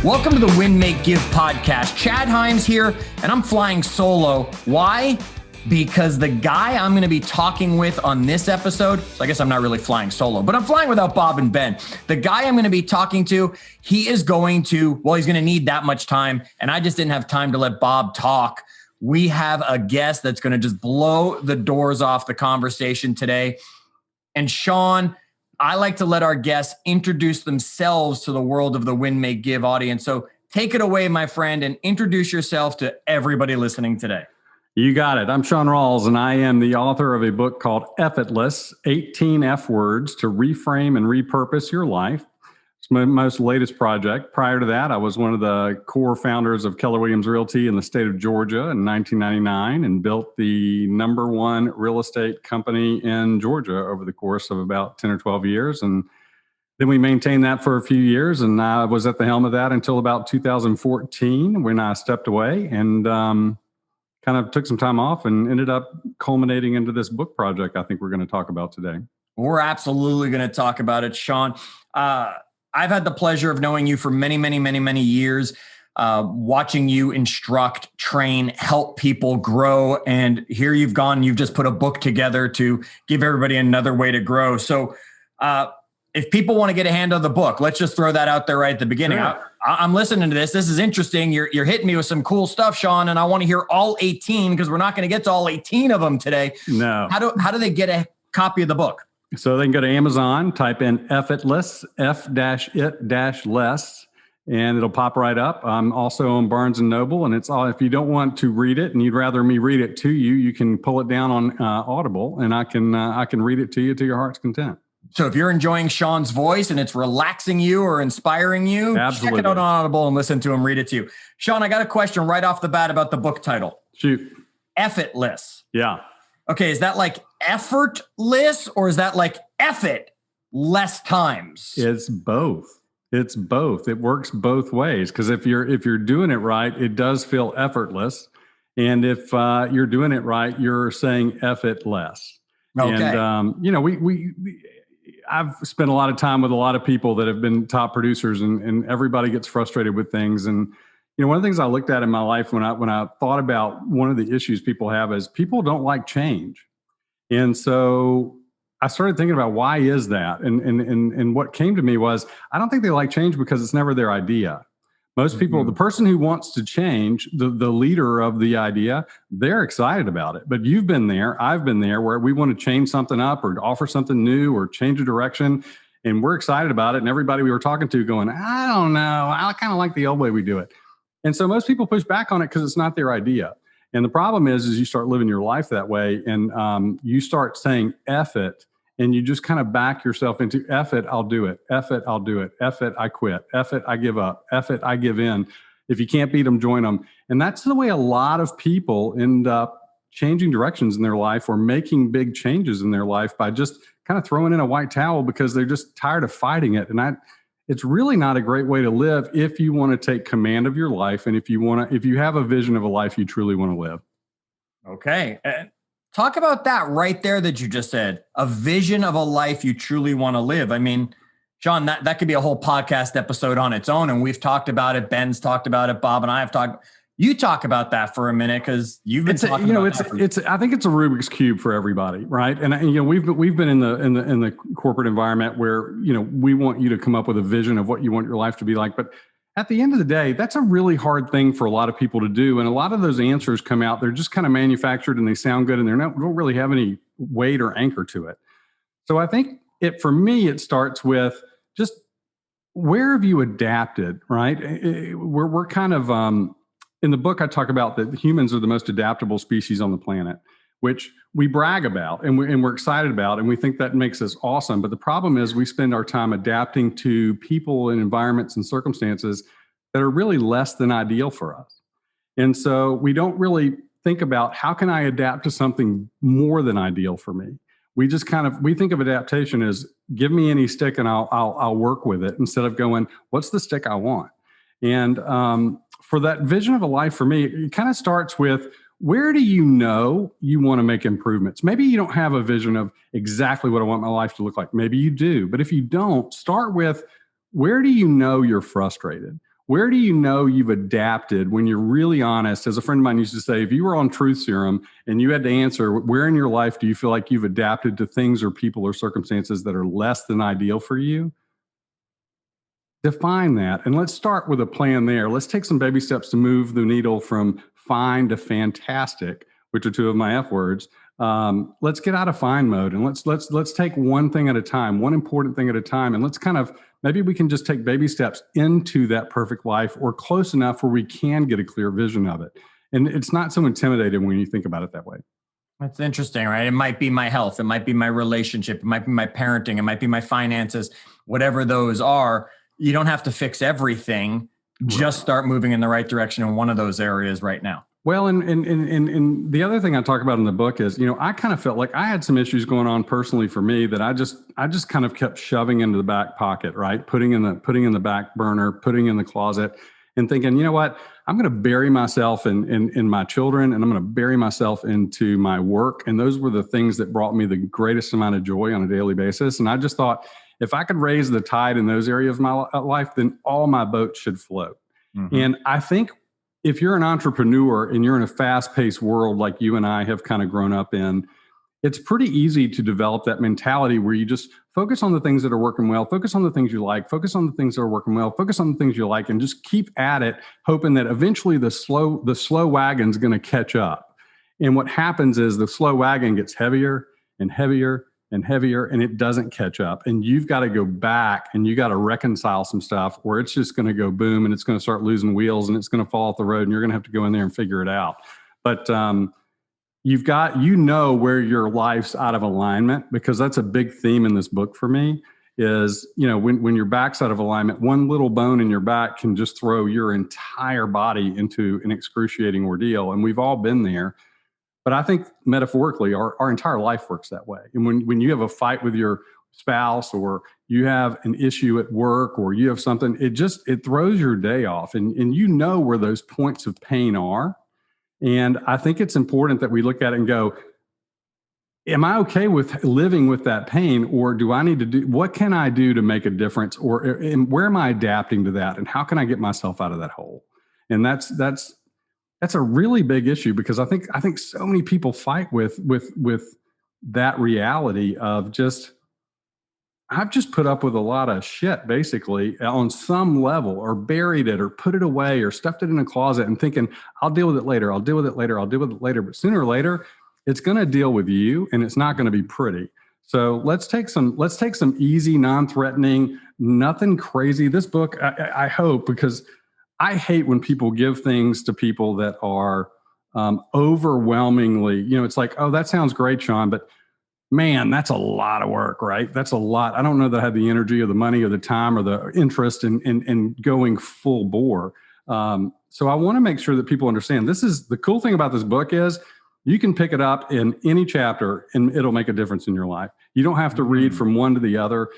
Welcome to the Win, Make, Give podcast. Chad Himes here, and I'm flying solo. Why? Because the guy I'm going to be talking with on this episode, so I guess I'm not really flying solo, but I'm flying without Bob and Ben. The guy I'm going to be talking to, he's going to need that much time, and I just didn't have time to let Bob talk. We have a guest that's going to just blow the doors off the conversation today. And Shaun, I like to let our guests introduce themselves to the world of the Win, Make, Give audience. So take it away, my friend, and introduce yourself to everybody listening today. You got it. I'm Shaun Rawls, and I am the author of a book called Effortless, 18 F Words to Reframe and Repurpose Your Life. It's my most latest project. Prior to that, I was one of the core founders of Keller Williams Realty in the state of Georgia in 1999 and built the #1 real estate company in Georgia over the course of about 10 or 12 years. And then we maintained that for a few years, and I was at the helm of that until about 2014 when I stepped away and kind of took some time off and ended up culminating into this book project I think we're going to talk about today. We're absolutely going to talk about it, Shaun. I've had the pleasure of knowing you for many, many, many, many years, watching you instruct, train, help people grow. And here you've gone, you've just put a book together to give everybody another way to grow. So if people want to get a hand on the book, let's just throw that out there right at the beginning. Sure. I'm listening to this. This is interesting. You're hitting me with some cool stuff, Shaun, and I want to hear all 18 because we're not going to get to all 18 of them today. No. How do they get a copy of the book? So they can go to Amazon, type in Effortless, F-it-less, and it'll pop right up. I'm also on Barnes & Noble, and it's all, if you don't want to read it and you'd rather me read it to you, you can pull it down on Audible, and I can read it to you to your heart's content. So if you're enjoying Shaun's voice and it's relaxing you or inspiring you, Absolutely. Check it out on Audible and listen to him read it to you. Shaun, I got a question right off the bat about the book title. Shoot. Effortless. Yeah. Okay, is that like effortless or is that like effort less times? It's both. It's both. It works both ways because if you're doing it right, it does feel effortless, and if you're doing it right, you're saying effortless. Okay. And I've spent a lot of time with a lot of people that have been top producers, and everybody gets frustrated with things. And one of the things I looked at in my life when I thought about one of the issues people have is people don't like change. And so I started thinking about why is that? And what came to me was, I don't think they like change because it's never their idea. Most people, the person who wants to change, the leader of the idea, they're excited about it. But you've been there, I've been there, where we want to change something up or offer something new or change a direction. And we're excited about it. And everybody we were talking to going, I don't know, I kind of like the old way we do it. And so most people push back on it because it's not their idea. And the problem is you start living your life that way and you start saying F it, and you just kind of back yourself into F it, I'll do it. F it, I'll do it. F it, I quit. F it, I give up. F it, I give in. If you can't beat them, join them. And that's the way a lot of people end up changing directions in their life or making big changes in their life by just kind of throwing in a white towel because they're just tired of fighting it. And it's really not a great way to live if you want to take command of your life and if you have a vision of a life you truly want to live. Okay. Talk about that right there that you just said, a vision of a life you truly want to live. I mean, Shaun, that could be a whole podcast episode on its own. And we've talked about it. Ben's talked about it. Bob and I have talked. You talk about that for a minute because you've been talking about that. I think it's a Rubik's Cube for everybody, right? And we've been in the corporate environment where we want you to come up with a vision of what you want your life to be like, but at the end of the day, that's a really hard thing for a lot of people to do. And a lot of those answers come out, they're just kind of manufactured and they sound good and don't really have any weight or anchor to it. So I think for me, it starts with just where have you adapted, right? We're kind of, in the book, I talk about that humans are the most adaptable species on the planet, which we brag about and we're excited about, and we think that makes us awesome. But the problem is we spend our time adapting to people and environments and circumstances that are really less than ideal for us. And so we don't really think about how can I adapt to something more than ideal for me. We just we think of adaptation as give me any stick and I'll work with it, instead of going, what's the stick I want? And for that vision of a life for me, it kind of starts with, where do you know you want to make improvements? Maybe you don't have a vision of exactly what I want my life to look like. Maybe you do. But if you don't, start with, where do you know you're frustrated? where do you know you've adapted when you're really honest? As a friend of mine used to say, if you were on Truth Serum and you had to answer, where in your life do you feel like you've adapted to things or people or circumstances that are less than ideal for you? Define that. And let's start with a plan there. Let's take some baby steps to move the needle from fine to fantastic, which are two of my F words. Let's get out of fine mode and let's take one thing at a time, one important thing at a time. And let's kind of, maybe we can just take baby steps into that perfect life, or close enough where we can get a clear vision of it. And it's not so intimidating when you think about it that way. That's interesting, right? It might be my health. It might be my relationship. It might be my parenting. It might be my finances, whatever those are. You don't have to fix everything. Just start moving in the right direction in one of those areas right now. Well, and the other thing I talk about in the book is, I kind of felt like I had some issues going on personally for me that I just kind of kept shoving into the back pocket, right? Putting in the back burner, putting in the closet, and thinking, you know what? I'm going to bury myself in my children, and I'm going to bury myself into my work. And those were the things that brought me the greatest amount of joy on a daily basis. And I just thought, if I could raise the tide in those areas of my life, then all my boats should float. Mm-hmm. And I think if you're an entrepreneur and you're in a fast-paced world like you and I have kind of grown up in, it's pretty easy to develop that mentality where you just focus on the things that are working well, focus on the things you like, focus on the things that are working well, focus on the things you like, and just keep at it, hoping that eventually the slow wagon's going to catch up. And what happens is the slow wagon gets heavier and heavier and heavier, and it doesn't catch up. And you've got to go back and you got to reconcile some stuff where it's just going to go boom and it's going to start losing wheels and it's going to fall off the road and you're going to have to go in there and figure it out. But you've got, where your life's out of alignment, because that's a big theme in this book for me is, when your back's out of alignment, one little bone in your back can just throw your entire body into an excruciating ordeal. And we've all been there. But I think metaphorically, our entire life works that way. And when you have a fight with your spouse, or you have an issue at work, or you have something, it throws your day off. And where those points of pain are. And I think it's important that we look at it and go, am I okay with living with that pain? Or do I need to do, what can I do to make a difference? Or where am I adapting to that? And how can I get myself out of that hole? And that's a really big issue, because I think so many people fight with that reality of I've just put up with a lot of shit, basically, on some level, or buried it, or put it away, or stuffed it in a closet, and thinking, I'll deal with it later. I'll deal with it later. I'll deal with it later. But sooner or later, it's going to deal with you, and it's not going to be pretty. So let's take some easy, non-threatening, nothing crazy. This book, I hope, because I hate when people give things to people that are overwhelmingly, it's like, oh, that sounds great, Shaun, but man, that's a lot of work, right? That's a lot. I don't know that I have the energy or the money or the time or the interest in going full bore. So I want to make sure that people understand, this is the cool thing about this book is you can pick it up in any chapter and it'll make a difference in your life. You don't have to read from one to the other.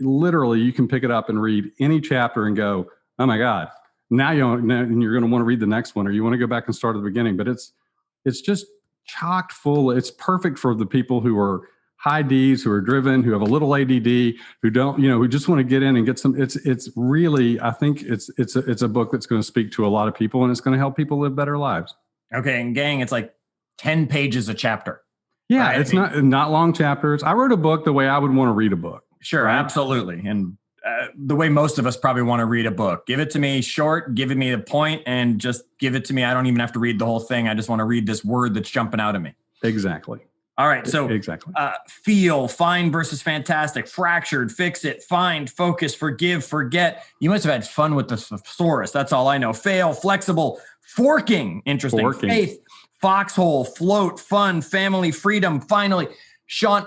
Literally, you can pick it up and read any chapter and go, oh my God, now you're going to want to read the next one, or you want to go back and start at the beginning. But it's just chocked full. It's perfect for the people who are high Ds, who are driven, who have a little ADD, who don't, who just want to get in and get some. It's really, I think it's a book that's going to speak to a lot of people, and it's going to help people live better lives. Okay, and gang, it's like 10 pages a chapter. Yeah, right? It's not long chapters. I wrote a book the way I would want to read a book. Sure, right? Absolutely. And the way most of us probably want to read a book. Give it to me short, give me the point, and just give it to me. I don't even have to read the whole thing. I just want to read this word that's jumping out at me. Exactly. All right. So exactly. Feel, find versus fantastic, fractured, fix it, find, focus, forgive, forget. You must have had fun with the thesaurus. That's all I know. Fail, flexible, forking. Interesting. Faith, foxhole, float, fun, family, freedom. Finally, Shaun,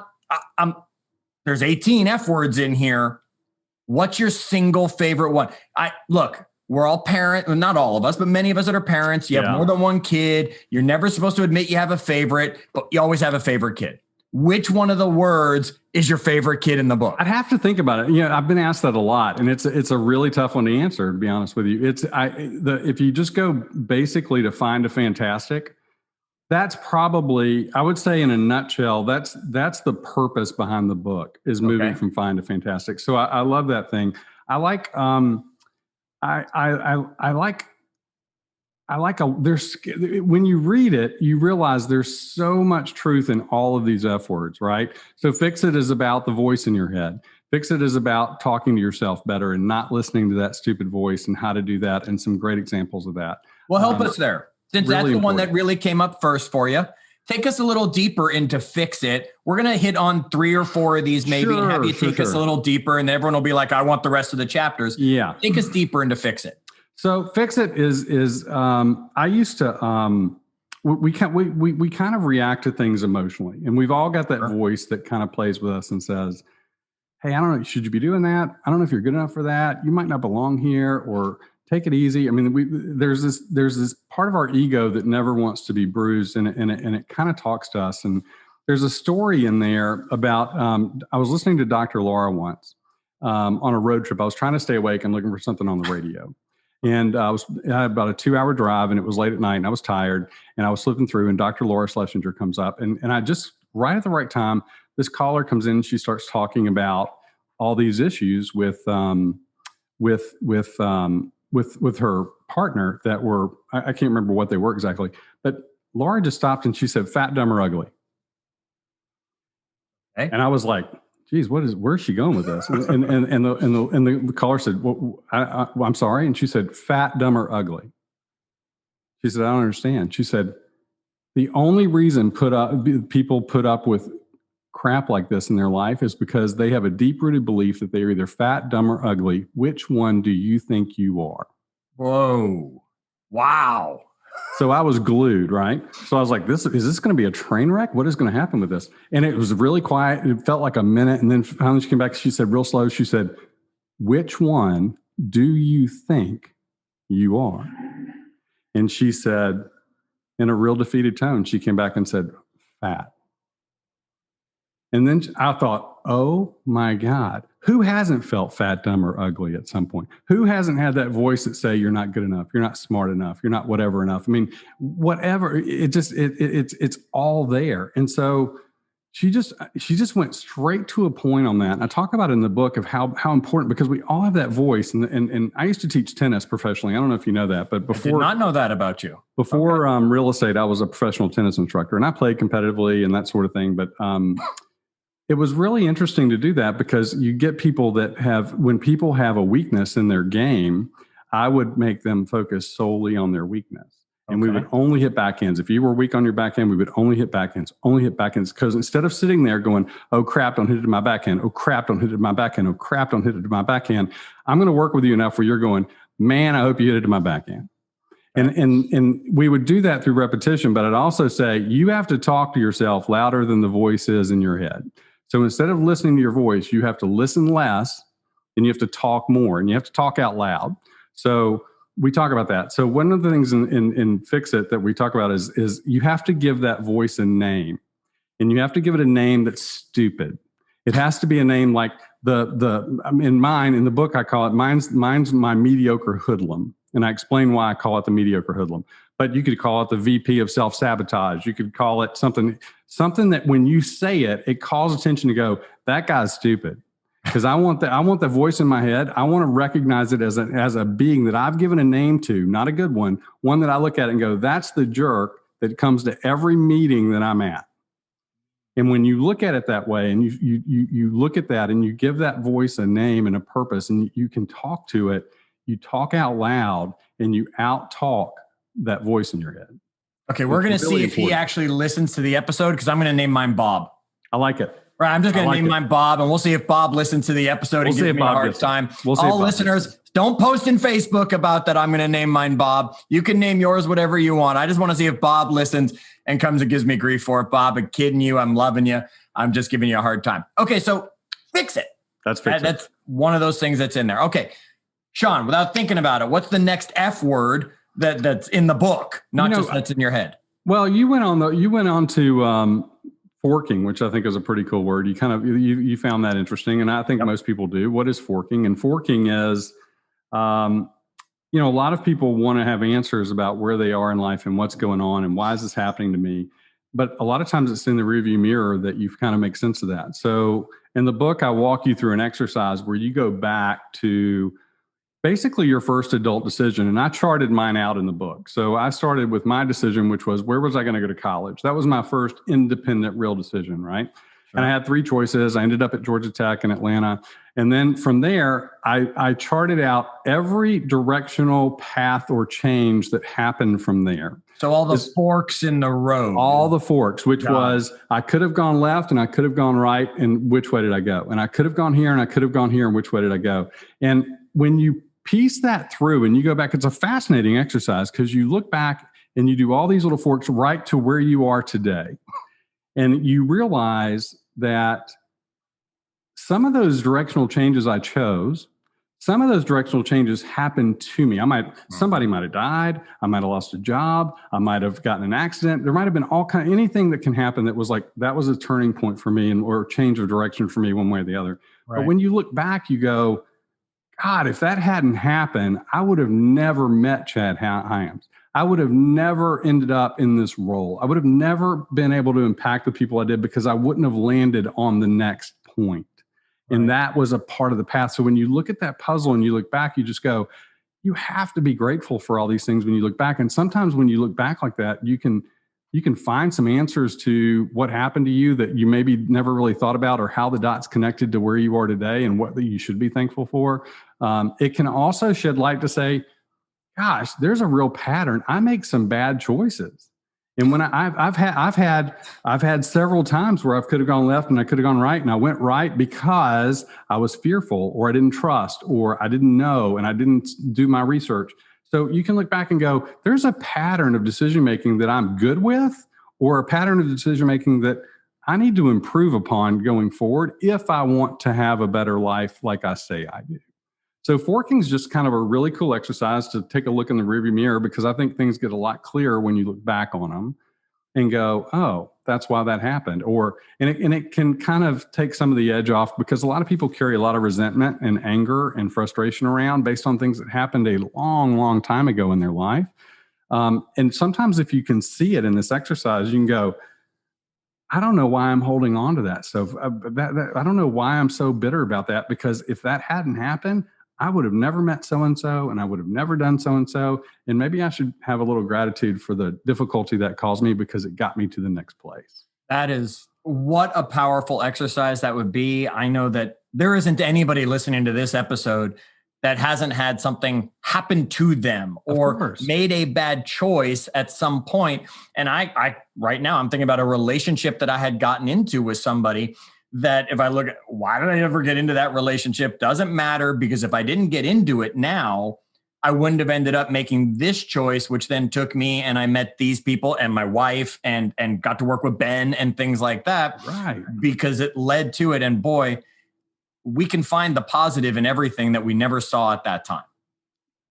there's 18 F words in here. What's your single favorite one? Look, we're all parents, well, not all of us, but many of us that are parents. You have more than one kid. You're never supposed to admit you have a favorite, but you always have a favorite kid. Which one of the words is your favorite kid in the book? I'd have to think about it. I've been asked that a lot, and it's a really tough one to answer, to be honest with you. If you just go basically to find a fantastic, that's probably, I would say in a nutshell, that's the purpose behind the book, is moving from fine to fantastic. So I love that thing. I like I like there's when you read it, you realize there's so much truth in all of these F words, right? So fix it is about the voice in your head. Fix it is about talking to yourself better and not listening to that stupid voice, and how to do that, and some great examples of that. Well, help us there. Since really that's the one important. that really came up first for you. Take us a little deeper into fix it. We're going to hit on 3 or 4 of these maybe and have you take us a little deper, and everyone will be like, I want the rest of the chapters. Yeah. Take us deeper into fix it. So fix it is I used to we kind of react to things emotionally, and we've all got that voice that kind of plays with us and says, hey, I don't know, should you be doing that? I don't know if you're good enough for that. You might not belong here, or take it easy. I mean, there's this part of our ego that never wants to be bruised, and it kind of talks to us. And there's a story in there about I was listening to Dr. Laura once on a road trip. I was trying to stay awake and looking for something on the radio. And I had about a 2-hour drive, and it was late at night, and I was tired, and I was flipping through, and Dr. Laura Schlesinger comes up, and I just, right at the right time, this caller comes in, and she starts talking about all these issues with her partner that were, I can't remember what they were exactly, but Laura just stopped and she said, fat, dumb, or ugly. Okay. And I was like, geez, where's she going with this? And the caller said, well, I'm sorry. And she said, fat, dumb, or ugly. She said, I don't understand. She said, the only reason people put up with crap like this in their life is because they have a deep-rooted belief that they are either fat, dumb, or ugly. Which one do you think you are? Whoa. Wow. So I was glued, right? So I was like, is this going to be a train wreck? What is going to happen with this? And it was really quiet. It felt like a minute. And then finally she came back. She said real slow, she said, which one do you think you are? And she said, in a real defeated tone, she came back and said, fat. And then I thought, oh my God, who hasn't felt fat, dumb, or ugly at some point? Who hasn't had that voice that say you're not good enough, you're not smart enough, you're not whatever enough? I mean, whatever. It's all there. And so she just went straight to a point on that. And I talk about it in the book of how important, because we all have that voice. And I used to teach tennis professionally. I don't know if you know that, but before, I did not know that about you. Before real estate, I was a professional tennis instructor, and I played competitively and that sort of thing. But it was really interesting to do that, because you get people that when people have a weakness in their game, I would make them focus solely on their weakness. And we would only hit backhands. If you were weak on your backhand, we would only hit backhands. Because instead of sitting there going, oh crap, don't hit it to my backhand. Oh crap, don't hit it to my backhand. Oh crap, don't hit it to my backhand. I'm going to work with you enough where you're going, man, I hope you hit it to my backhand. And we would do that through repetition. But I'd also say, you have to talk to yourself louder than the voice is in your head. So instead of listening to your voice, you have to listen less, and you have to talk more, and you have to talk out loud. So we talk about that. So one of the things in Fix It that we talk about is you have to give that voice a name, and you have to give it a name that's stupid. It has to be a name like in the book, I call it, mine's my mediocre hoodlum. And I explain why I call it the mediocre hoodlum. But you could call it the VP of self-sabotage. You could call it something that when you say it, it calls attention to go, that guy's stupid. Because I want the voice in my head. I want to recognize it as a being that I've given a name to, not a good one that I look at and go, that's the jerk that comes to every meeting that I'm at. And when you look at it that way, and you look at that and you give that voice a name and a purpose, and you can talk to it, you talk out loud, and you out-talk that voice in your head. Okay, we're going to see if he actually listens to the episode, because I'm going to name mine Bob. I like it. Right, I'm just going to name mine Bob, and we'll see if Bob listens to the episode and gives me a hard time. All listeners, don't post in Facebook about that. I'm going to name mine Bob. You can name yours whatever you want. I just want to see if Bob listens and comes and gives me grief for it. Bob, I'm kidding you. I'm loving you. I'm just giving you a hard time. Okay, so fix it. That's one of those things that's in there. Okay, Shaun, without thinking about it, what's the next F word that's in the book, not just that's in your head? Well, you went on to forking, which I think is a pretty cool word. You found that interesting, and I think most people do. What is forking? And forking is, a lot of people want to have answers about where they are in life and what's going on and why is this happening to me. But a lot of times it's in the rearview mirror that you kind of make sense of that. So in the book, I walk you through an exercise where you go back to basically your first adult decision. And I charted mine out in the book. So I started with my decision, which was, where was I going to go to college? That was my first independent real decision, right? Sure. And I had three choices. I ended up at Georgia Tech in Atlanta. And then from there, I charted out every directional path or change that happened from there. So all the forks in the road. All the forks, which was, I could have gone left and I could have gone right. And which way did I go? And I could have gone here and I could have gone here. And which way did I go? And when you piece that through and you go back, it's a fascinating exercise because you look back and you do all these little forks right to where you are today. And you realize that some of those directional changes I chose, some of those directional changes happened to me. Somebody might have died. I might have lost a job. I might have gotten an accident. There might have been anything that can happen that was like, that was a turning point for me or a change of direction for me one way or the other. Right. But when you look back, you go, God, if that hadn't happened, I would have never met Chad Hyams. I would have never ended up in this role. I would have never been able to impact the people I did because I wouldn't have landed on the next point. Right. And that was a part of the path. So when you look at that puzzle and you look back, you just go, you have to be grateful for all these things when you look back. And sometimes when you look back like that, you can find some answers to what happened to you that you maybe never really thought about, or how the dots connected to where you are today and what you should be thankful for. It can also shed light to say, gosh, there's a real pattern. I make some bad choices. And when I've had several times where I could have gone left and I could have gone right, and I went right because I was fearful, or I didn't trust, or I didn't know, and I didn't do my research. So you can look back and go, there's a pattern of decision-making that I'm good with, or a pattern of decision-making that I need to improve upon going forward if I want to have a better life like I say I do. So forking is just kind of a really cool exercise to take a look in the rearview mirror, because I think things get a lot clearer when you look back on them and go, oh, that's why that happened. And it can kind of take some of the edge off, because a lot of people carry a lot of resentment and anger and frustration around based on things that happened a long, long time ago in their life. And sometimes if you can see it in this exercise, you can go, I don't know why I'm holding on to that. So I don't know why I'm so bitter about that, because if that hadn't happened, I would have never met so-and-so, and I would have never done so-and-so. And maybe I should have a little gratitude for the difficulty that caused me, because it got me to the next place. That is, what a powerful exercise that would be. I know that there isn't anybody listening to this episode that hasn't had something happen to them or made a bad choice at some point. And I right now, I'm thinking about a relationship that I had gotten into with somebody that, if I look at why did I ever get into that relationship, doesn't matter, because if I didn't get into it now, I wouldn't have ended up making this choice, which then took me, and I met these people and my wife and got to work with Ben and things like that. Right. Because it led to it. And boy, we can find the positive in everything that we never saw at that time.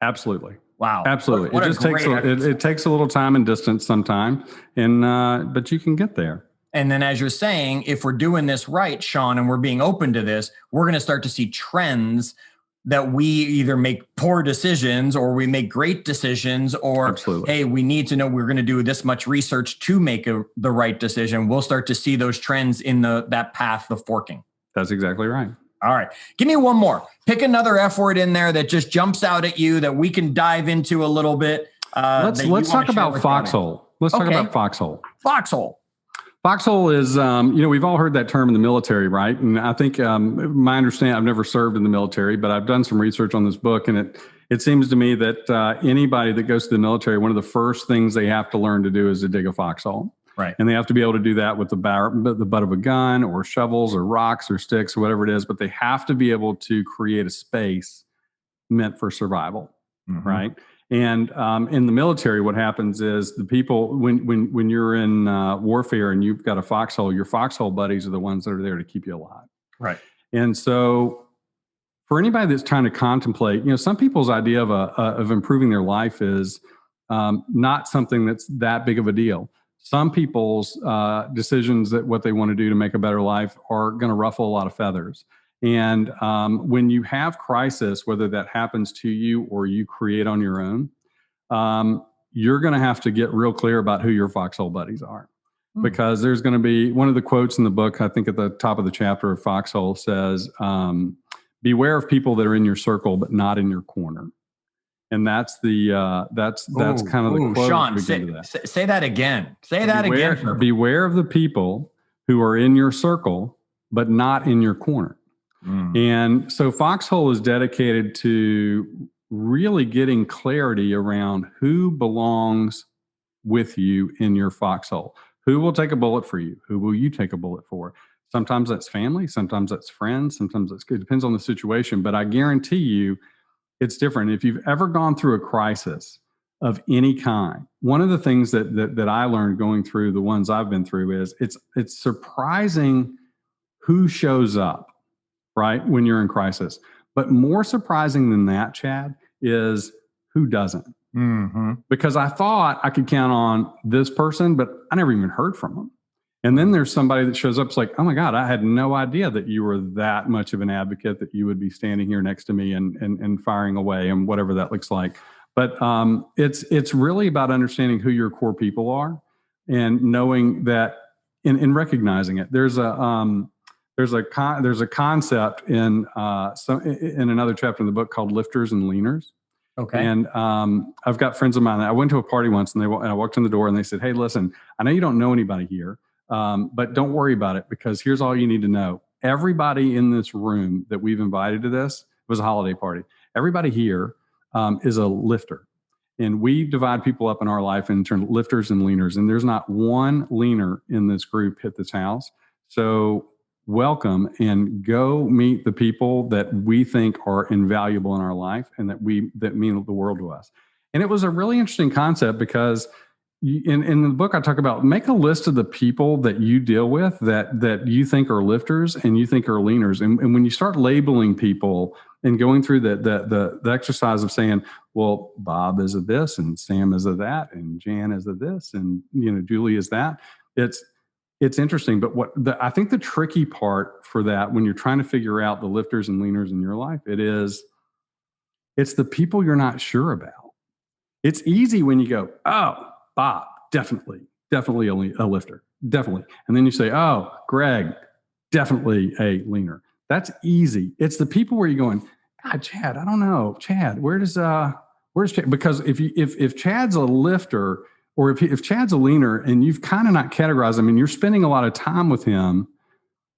Absolutely. Wow. Absolutely. It just takes a little time and distance sometime, but you can get there. And then, as you're saying, if we're doing this right, Shaun, and we're being open to this, we're going to start to see trends that we either make poor decisions or we make great decisions, or, Absolutely. Hey, we need to know we're going to do this much research to make the right decision. We'll start to see those trends in that path of forking. That's exactly right. All right. Give me one more. Pick another F word in there that just jumps out at you that we can dive into a little bit. Let's talk about Foxhole. Let's talk about Foxhole. Foxhole. Foxhole is, we've all heard that term in the military, right? And I think my understanding, I've never served in the military, but I've done some research on this book, and it seems to me that anybody that goes to the military, one of the first things they have to learn to do is to dig a foxhole. Right. And they have to be able to do that with the butt of a gun or shovels or rocks or sticks or whatever it is, but they have to be able to create a space meant for survival, right? And in the military, what happens is the people, when you're in warfare and you've got a foxhole, your foxhole buddies are the ones that are there to keep you alive. Right. And so for anybody that's trying to contemplate, some people's idea of improving their life is not something that's that big of a deal. Some people's decisions that what they want to do to make a better life are going to ruffle a lot of feathers. And when you have crisis, whether that happens to you or you create on your own, you're going to have to get real clear about who your foxhole buddies are. Because there's going to be one of the quotes in the book, I think at the top of the chapter of Foxhole says, beware of people that are in your circle, but not in your corner. And that's the that's kind of the quote. Shaun, say that again. Say that again. Beware of the people who are in your circle, but not in your corner. And so Foxhole is dedicated to really getting clarity around who belongs with you in your foxhole. Who will take a bullet for you? Who will you take a bullet for? Sometimes that's family, sometimes that's friends, sometimes it's good. It depends on the situation, but I guarantee you it's different. If you've ever gone through a crisis of any kind, one of the things that I learned going through the ones I've been through is it's surprising who shows up, right, when you're in crisis. But more surprising than that, Chad, is who doesn't. Because I thought I could count on this person, but I never even heard from them. And then there's somebody that shows up, it's like, oh my God, I had no idea that you were that much of an advocate, that you would be standing here next to me and firing away and whatever that looks like. But it's really about understanding who your core people are and knowing that in recognizing it. There's a concept in another chapter in the book called lifters and leaners. Okay. And I've got friends of mine. I went to a party once and I walked in the door and they said, hey, listen, I know you don't know anybody here, but don't worry about it, because here's all you need to know. Everybody in this room that we've invited to this, it was a holiday party. Everybody here is a lifter. And we divide people up in our life in terms of lifters and leaners. And there's not one leaner in this group hit this house. So welcome, and go meet the people that we think are invaluable in our life and that mean the world to us. And it was a really interesting concept, because in the book I talk about, make a list of the people that you deal with that you think are lifters and you think are leaners. And when you start labeling people and going through the exercise of saying, well, Bob is a this and Sam is a that and Jan is a this and Julie is that, it's interesting. But I think the tricky part for that, when you're trying to figure out the lifters and leaners in your life, it's the people you're not sure about. It's easy when you go, oh, Bob, definitely a lifter, definitely. And then you say, oh, Greg, definitely a leaner. That's easy. It's the people where you're going, God, Chad, I don't know. Chad, where's Chad? Because if Chad's a lifter, or if Chad's a leaner and you've kind of not categorized him and you're spending a lot of time with him,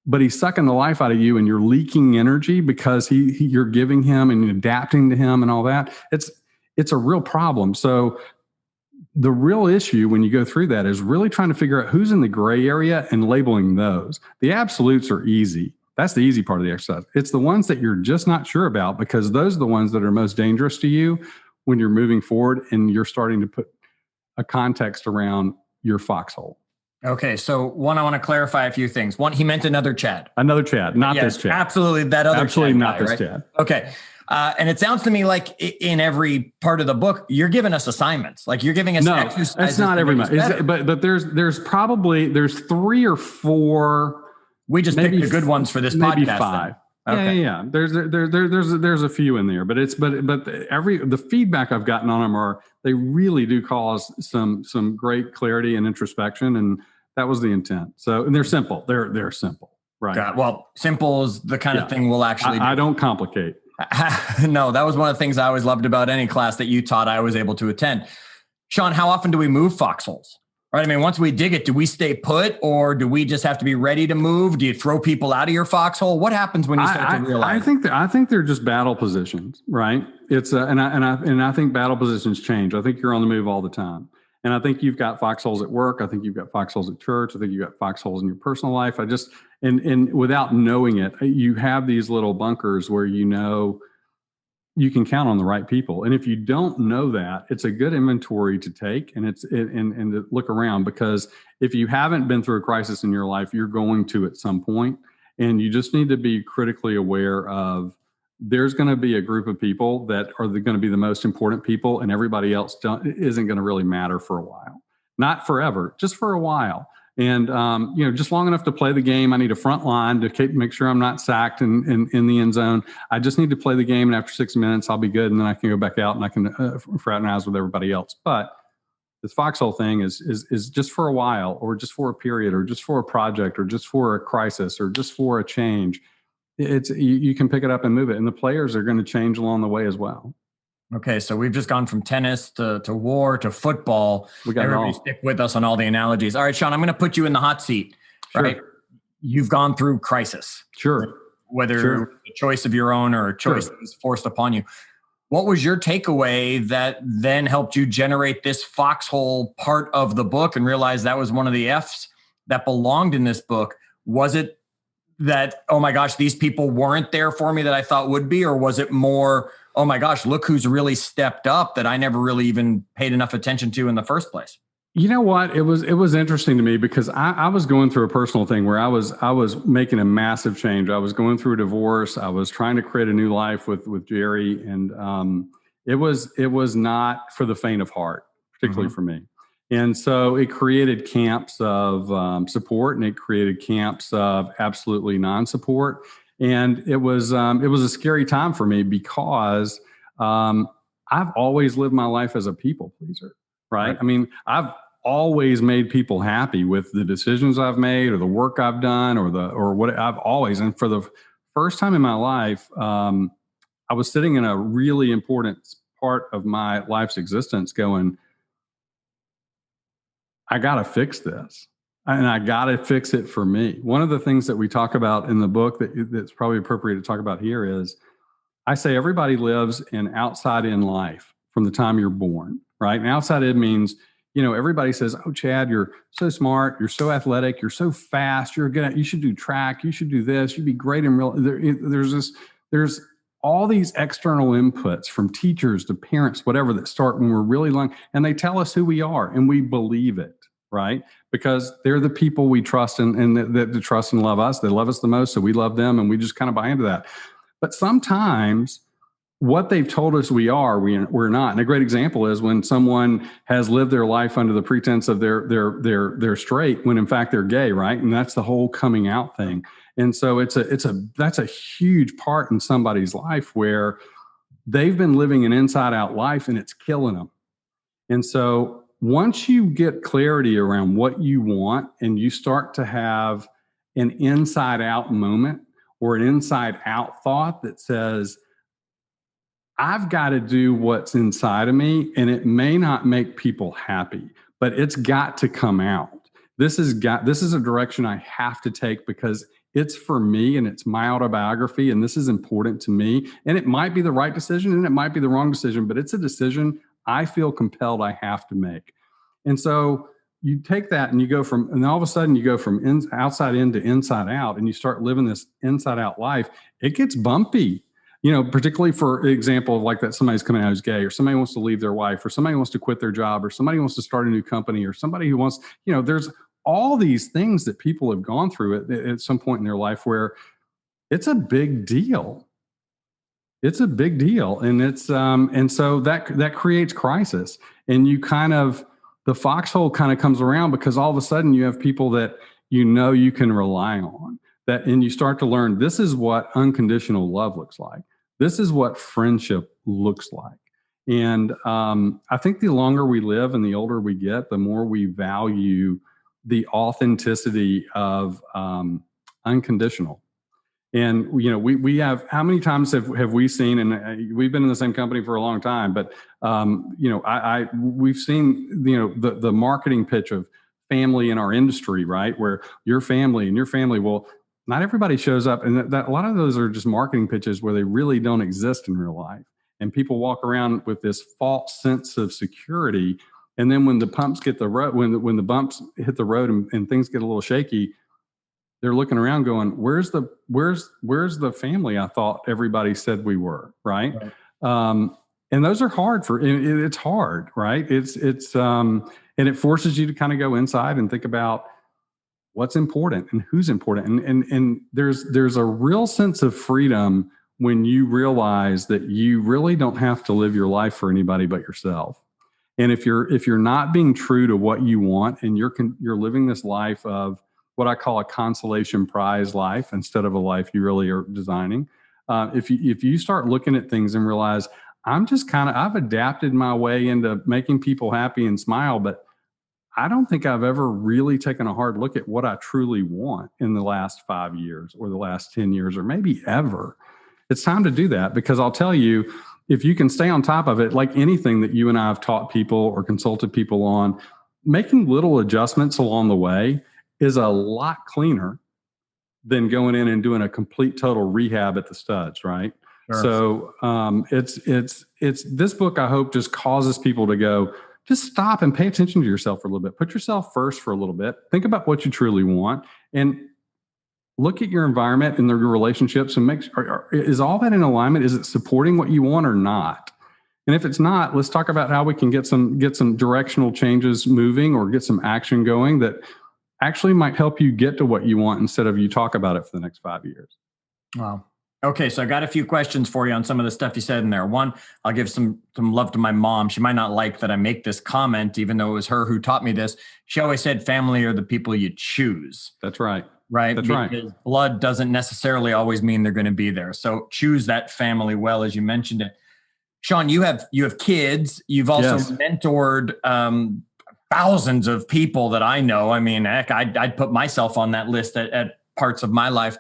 but he's sucking the life out of you and you're leaking energy because you're giving him and adapting to him and all that, it's a real problem. So the real issue when you go through that is really trying to figure out who's in the gray area and labeling those. The absolutes are easy. That's the easy part of the exercise. It's the ones that you're just not sure about, because those are the ones that are most dangerous to you when you're moving forward and you're starting to put a context around your foxhole. Okay, so one, I want to clarify a few things. One, he meant another Chad. Another Chad, not this Chad. Absolutely, that other absolutely Chad not guy, this right? Chad. Okay, and it sounds to me like in every part of the book, you're giving us assignments. Like you're giving us exercises. That's not every month. But there's 3 or 4. We just picked the good ones for this maybe podcast. 5. Okay. Yeah. There's a few in there, but the feedback I've gotten on them they really do cause some great clarity and introspection, and that was the intent. So, and they're simple. They're simple, right? Well, simple is the kind of thing we'll actually do. I don't complicate. No, that was one of the things I always loved about any class that you taught I was able to attend. Shaun, how often do we move foxholes? Right. I mean, once we dig it, do we stay put, or do we just have to be ready to move? Do you throw people out of your foxhole? What happens when you start to realize? I think they're just battle positions, right? It's and I think battle positions change. I think you're on the move all the time, and I think you've got foxholes at work. I think you've got foxholes at church. I think you've got foxholes in your personal life. And without knowing it, you have these little bunkers where you can count on the right people. And if you don't know that, it's a good inventory to take and to look around, because if you haven't been through a crisis in your life, you're going to at some point, and you just need to be critically aware of there's going to be a group of people that are going to be the most important people, and everybody else isn't going to really matter for a while. Not forever, just for a while. And, just long enough to play the game. I need a front line to make sure I'm not sacked in the end zone. I just need to play the game. And after 6 minutes, I'll be good. And then I can go back out and I can fraternize with everybody else. But this foxhole thing is just for a while, or just for a period, or just for a project, or just for a crisis, or just for a change. you can pick it up and move it. And the players are going to change along the way as well. Okay, so we've just gone from tennis to war to football. We got Everybody stick with us on all the analogies. All right, Shaun, I'm going to put you in the hot seat, right? Sure. You've gone through crisis. Sure. Whether a choice of your own or a choice that was forced upon you. What was your takeaway that then helped you generate this Foxhole part of the book and realize that was one of the F's that belonged in this book? Was it that, oh my gosh, these people weren't there for me that I thought would be? Or was it more, oh my gosh, look who's really stepped up that I never really even paid enough attention to in the first place? You know what? It was interesting to me because I was going through a personal thing where I was making a massive change. I was going through a divorce. I was trying to create a new life with Jerry, and it was not for the faint of heart, particularly for me. And so it created camps of support, and it created camps of absolutely non-support. And it was a scary time for me because I've always lived my life as a people pleaser. Right. I mean, I've always made people happy with the decisions I've made or the work I've done or what I've always. And for the first time in my life, I was sitting in a really important part of my life's existence going, I got to fix this. And I got to fix it for me. One of the things that we talk about in the book that's probably appropriate to talk about here is I say everybody lives an outside-in life from the time you're born. Right. And outside in means, everybody says, oh, Chad, you're so smart. You're so athletic. You're so fast. You're good at, you should do track. You should do this. You'd be great in real. There's all these external inputs from teachers to parents, whatever, that start when we're really young, and they tell us who we are and we believe it. Right. Because they're the people we trust and that trust and love us. They love us the most. So we love them and we just kind of buy into that. But sometimes what they've told us we are, we're not. And a great example is when someone has lived their life under the pretense of they're straight when in fact they're gay, right? And that's the whole coming out thing. And so that's a huge part in somebody's life where they've been living an inside out life and it's killing them. And so once you get clarity around what you want and you start to have an inside out moment or an inside out thought that says, I've got to do what's inside of me, and it may not make people happy, but it's got to come out. This is a direction I have to take because it's for me and it's my autobiography, and this is important to me. And it might be the right decision and it might be the wrong decision, but it's a decision I feel compelled I have to make. And so you take that and and all of a sudden you go from outside in to inside out, and you start living this inside out life. It gets bumpy. Particularly for example, like that somebody's coming out who's gay, or somebody wants to leave their wife, or somebody wants to quit their job, or somebody wants to start a new company, or somebody who wants, there's all these things that people have gone through at some point in their life where it's a big deal. It's a big deal. And and so that creates crisis. And the foxhole kind of comes around because all of a sudden you have people that you can rely on. And you start to learn this is what unconditional love looks like. This is what friendship looks like. And I think the longer we live and the older we get, the more we value the authenticity of unconditional. And, we have, how many times have we seen, and we've been in the same company for a long time, but, we've seen, the marketing pitch of family in our industry, right? Where your family and your family will, not everybody shows up. And that a lot of those are just marketing pitches where they really don't exist in real life. And people walk around with this false sense of security. And then when the pumps get the road, when the bumps hit the road and things get a little shaky, they're looking around going, where's the family I thought everybody said we were, right? And those are hard it's hard, right? And it forces you to kind of go inside and think about what's important and who's important. And there's a real sense of freedom when you realize that you really don't have to live your life for anybody but yourself. And if you're not being true to what you want and you're living this life of what I call a consolation prize life instead of a life you really are designing, if you start looking at things and realize I've adapted my way into making people happy and smile, but I don't think I've ever really taken a hard look at what I truly want in the last 5 years or the last 10 years or maybe ever. It's time to do that, because I'll tell you, if you can stay on top of it, like anything that you and I have taught people or consulted people on, making little adjustments along the way is a lot cleaner than going in and doing a complete total rehab at the studs, right? Sure. So it's this book, I hope, just causes people to go, just stop and pay attention to yourself for a little bit. Put yourself first for a little bit. Think about what you truly want, and look at your environment and your relationships and make sure, is all that in alignment? Is it supporting what you want or not? And if it's not, let's talk about how we can get some directional changes moving or get some action going that actually might help you get to what you want instead of you talk about it for the next 5 years. Wow. Okay, so I got a few questions for you on some of the stuff you said in there. One, I'll give some love to my mom. She might not like that I make this comment, even though it was her who taught me this. She always said, family are the people you choose. That's right. Right? That's because right. Blood doesn't necessarily always mean they're going to be there. So choose that family well, as you mentioned it. Shaun, you have kids. You've also mentored thousands of people that I know. I mean, heck, I'd put myself on that list at parts of my life.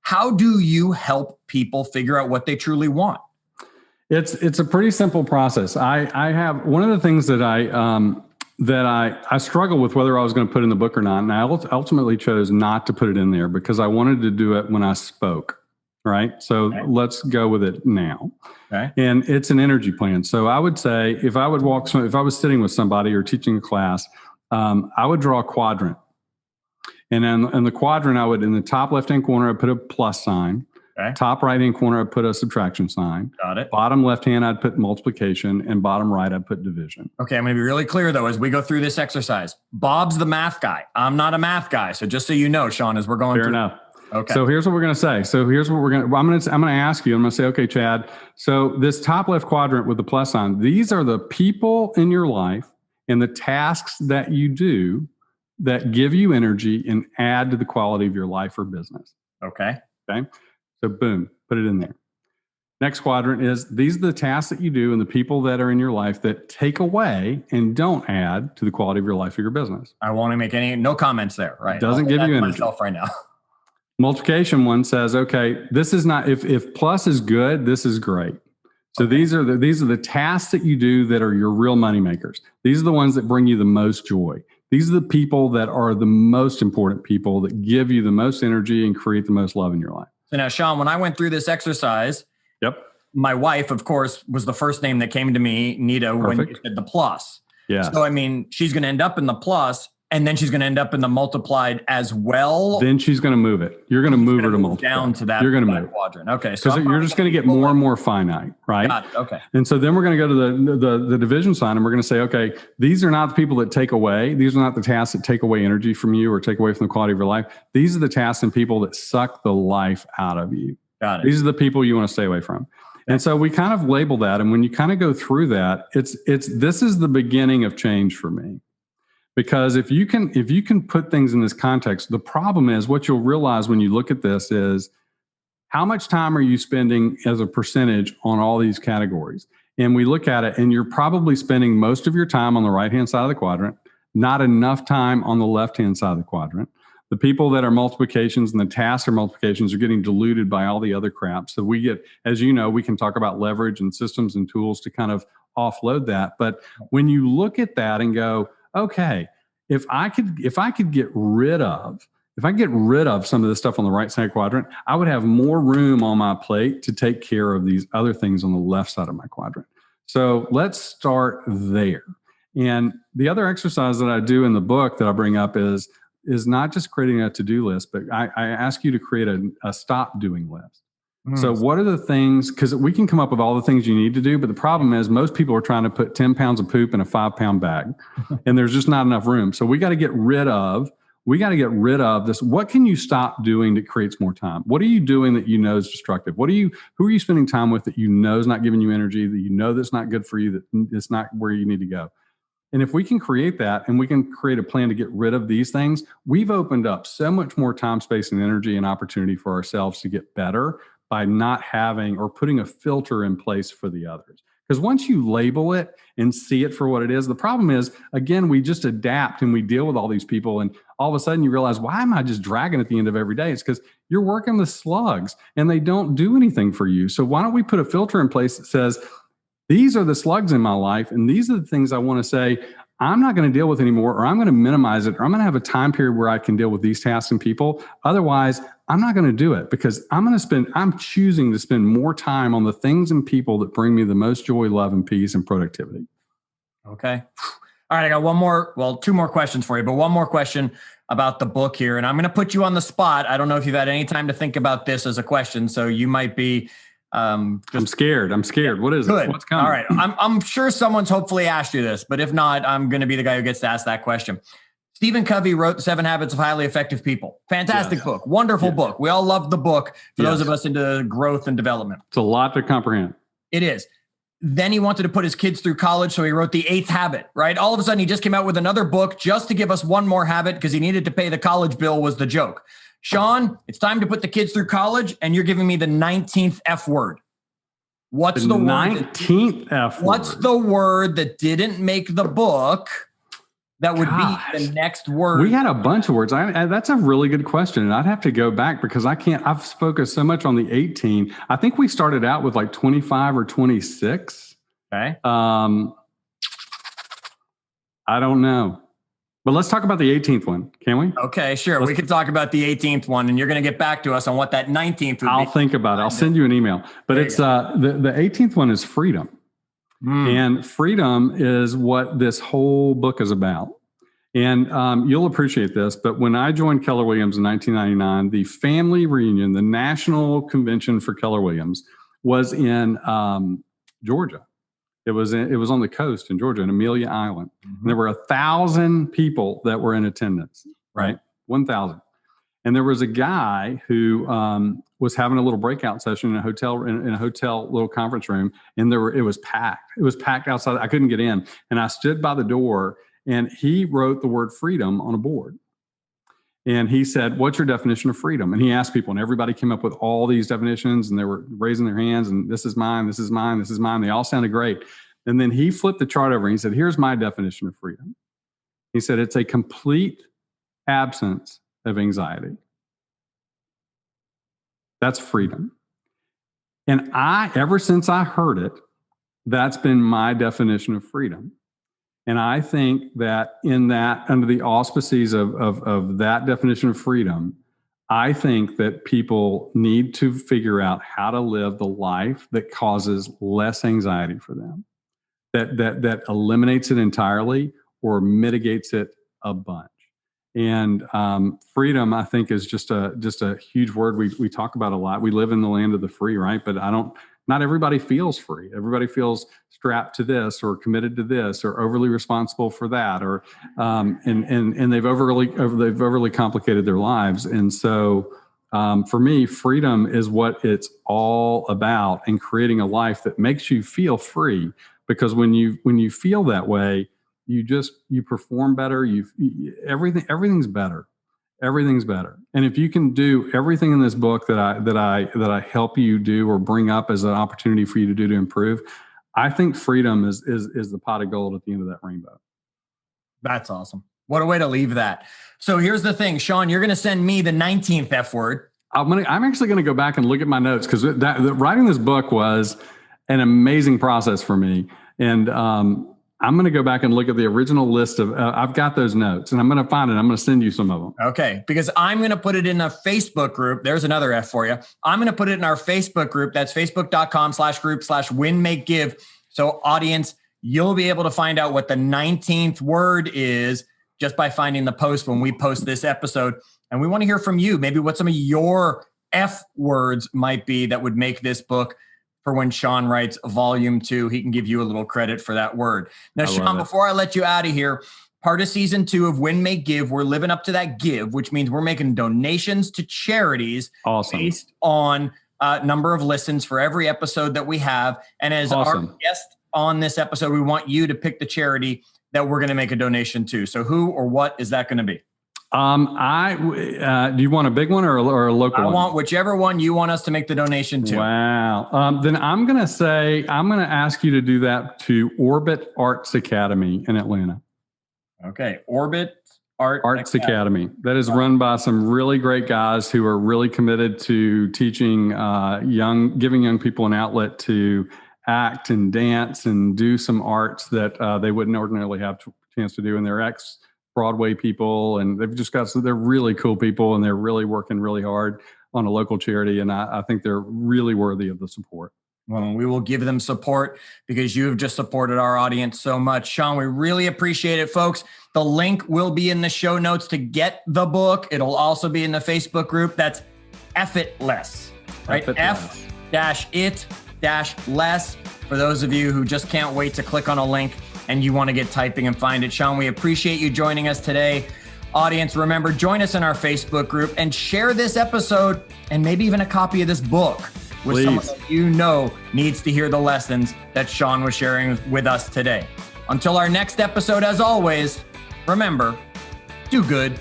How do you help people figure out what they truly want? It's a pretty simple process. I have one of the things that I struggle with whether I was going to put in the book or not, and I ultimately chose not to put it in there because I wanted to do it when I spoke. Right. So let's go with it now. Okay. And it's an energy plan. So I would say if I was sitting with somebody or teaching a class, I would draw a quadrant. And then in the quadrant, in the top left-hand corner, I'd put a plus sign. Okay. Top right-hand corner, I'd put a subtraction sign. Got it. Bottom left-hand, I'd put multiplication. And bottom right, I'd put division. Okay, I'm going to be really clear, though, as we go through this exercise. Bob's the math guy. I'm not a math guy. So just so you know, Shaun, as we're going through. Fair enough. Okay. So here's what we're going to say. I'm going to ask you, I'm going to say, okay, Chad, so this top left quadrant with the plus sign, these are the people in your life and the tasks that you do that give you energy and add to the quality of your life or business. Okay. Okay. So boom, put it in there. Next quadrant is these are the tasks that you do and the people that are in your life that take away and don't add to the quality of your life or your business. I won't make no comments there. Right. Doesn't give you energy. Myself right now. Multiplication one says, okay, this is not, if plus is good, this is great. So these are the tasks that you do that are your real money makers. These are the ones that bring you the most joy. These are the people that are the most important people that give you the most energy and create the most love in your life. So now, Shaun, when I went through this exercise, my wife, of course, was the first name that came to me, Nita, Perfect. When you said the plus. Yeah. So, I mean, she's going to end up in the plus, and then she's going to end up in the multiplied as well. Then she's going to move it. You're going to move her to multiply. Down to that. You're going to move quadrant. Okay. So you're just going to get more and more finite, right? Got it. Okay. And so then we're going to go to the division sign, and we're going to say, okay, these are not the people that take away. These are not the tasks that take away energy from you or take away from the quality of your life. These are the tasks and people that suck the life out of you. Got it. These are the people you want to stay away from. And so we kind of label that. And when you kind of go through that, this is the beginning of change for me. Because if you can put things in this context, the problem is what you'll realize when you look at this is how much time are you spending as a percentage on all these categories? And we look at it and you're probably spending most of your time on the right-hand side of the quadrant, not enough time on the left-hand side of the quadrant. The people that are multiplications and the tasks are multiplications are getting diluted by all the other crap. So we get, as you know, we can talk about leverage and systems and tools to kind of offload that. But when you look at that and go, okay, if I could get rid of some of the stuff on the right side quadrant, I would have more room on my plate to take care of these other things on the left side of my quadrant. So let's start there. And the other exercise that I do in the book that I bring up is not just creating a to-do list, but I ask you to create a stop doing list. So what are the things, because we can come up with all the things you need to do, but the problem is most people are trying to put 10 pounds of poop in a 5-pound bag and there's just not enough room. So we got to get rid of this. What can you stop doing that creates more time? What are you doing that you know is destructive? Who are you spending time with that you know is not giving you energy, that you know that's not good for you, that it's not where you need to go? And if we can create that and we can create a plan to get rid of these things, we've opened up so much more time, space, and energy and opportunity for ourselves to get better by not having or putting a filter in place for the others. Because once you label it and see it for what it is, the problem is, again, we just adapt and we deal with all these people. And all of a sudden you realize, why am I just dragging at the end of every day? It's because you're working with slugs and they don't do anything for you. So why don't we put a filter in place that says, these are the slugs in my life, and these are the things I want to say I'm not going to deal with anymore, or I'm going to minimize it, or I'm going to have a time period where I can deal with these tasks and people. Otherwise, I'm not going to do it, because I'm choosing to spend more time on the things and people that bring me the most joy, love, and peace and productivity. Okay. All right. I got two more questions for you, but one more question about the book here. And I'm going to put you on the spot. I don't know if you've had any time to think about this as a question. So you might be, I'm scared. What is good. it? What's coming? All right. I'm sure someone's hopefully asked you this, but if not, I'm going to be the guy who gets to ask that question. Stephen Covey wrote 7 Habits of Highly Effective People. Fantastic book. Wonderful book. We all love the book for those of us into growth and development. It's a lot to comprehend. It is. Then he wanted to put his kids through college, so he wrote The 8th Habit, right? All of a sudden, he just came out with another book just to give us one more habit because he needed to pay the college bill was the joke. Shaun, it's time to put the kids through college, and you're giving me the 19th F word. What's the 19th F word? What's the word that didn't make the book that would be the next word? We had a bunch of words. That's a really good question. And I'd have to go back because I've spoken so much on the 18. I think we started out with like 25 or 26. Okay. I don't know. But let's talk about the 18th one, can we? Okay, sure. We could talk about the 18th one, and you're going to get back to us on what that 19th would be. I'll think about it. I'll send you an email. But it's the 18th one is freedom. And freedom is what this whole book is about. And you'll appreciate this, but when I joined Keller Williams in 1999, the family reunion, the national convention for Keller Williams, was in Georgia. It was on the coast in Georgia, in Amelia Island. And there were 1,000 people that were in attendance, right? 1,000. And there was a guy who was having a little breakout session in a hotel little conference room, and it was packed. It was packed outside. I couldn't get in, and I stood by the door, and he wrote the word freedom on a board. And he said, "What's your definition of freedom?" And he asked people, and everybody came up with all these definitions, and they were raising their hands, and this is mine, this is mine, this is mine. They all sounded great. And then he flipped the chart over, and he said, "Here's my definition of freedom." He said, "It's a complete absence of anxiety." That's freedom. And ever since I heard it, that's been my definition of freedom. And I think that under the auspices of that definition of freedom, I think that people need to figure out how to live the life that causes less anxiety for them, that eliminates it entirely or mitigates it a bunch. And freedom, I think, is just a huge word we talk about a lot. We live in the land of the free, right? But not everybody feels free. Everybody feels strapped to this or committed to this or overly responsible for that, or and they've overly complicated their lives. And so for me, freedom is what it's all about, and creating a life that makes you feel free. Because when you feel that way, you perform better. Everything's better. Everything's better. And if you can do everything in this book that I help you do or bring up as an opportunity for you to do to improve, I think freedom is the pot of gold at the end of that rainbow. That's awesome. What a way to leave that. So here's the thing, Shaun, you're going to send me the 19th F word. I'm actually going to go back and look at my notes, because writing this book was an amazing process for me. And I'm going to go back and look at the original list of, I've got those notes, and I'm going to find it. I'm going to send you some of them. Okay. Because I'm going to put it in a Facebook group. There's another F for you. I'm going to put it in our Facebook group. That's facebook.com/group/win-make-give. So audience, you'll be able to find out what the 19th word is just by finding the post when we post this episode. And we want to hear from you. Maybe what some of your F words might be that would make this book, for when Shaun writes volume 2, he can give you a little credit for that word. Now, Shaun, before I let you out of here, part of season 2 of Win, Make, Give, we're living up to that give, which means we're making donations to charities based on number of listens for every episode that we have. And as our guest on this episode, we want you to pick the charity that we're going to make a donation to. So who or what is that going to be? Do you want a big one or a local one? I want whichever one you want us to make the donation to. Wow. Then I'm going to ask you to do that to Orbit Arts Academy in Atlanta. Okay. Orbit Arts Academy. That is run by some really great guys who are really committed to teaching giving young people an outlet to act and dance and do some arts that they wouldn't ordinarily have a chance to do. And they're ex-Broadway people, and they're really cool people, and they're really working really hard on a local charity. And I think they're really worthy of the support. Well, we will give them support because you have just supported our audience so much. Shaun, we really appreciate it, folks. The link will be in the show notes to get the book. It'll also be in the Facebook group. That's F-it-less, right? F-it-less for those of you who just can't wait to click on a link and you want to get typing and find it. Shaun, we appreciate you joining us today. Audience, remember, join us in our Facebook group and share this episode and maybe even a copy of this book with someone that you know needs to hear the lessons that Shaun was sharing with us today. Until our next episode, as always, remember, do good.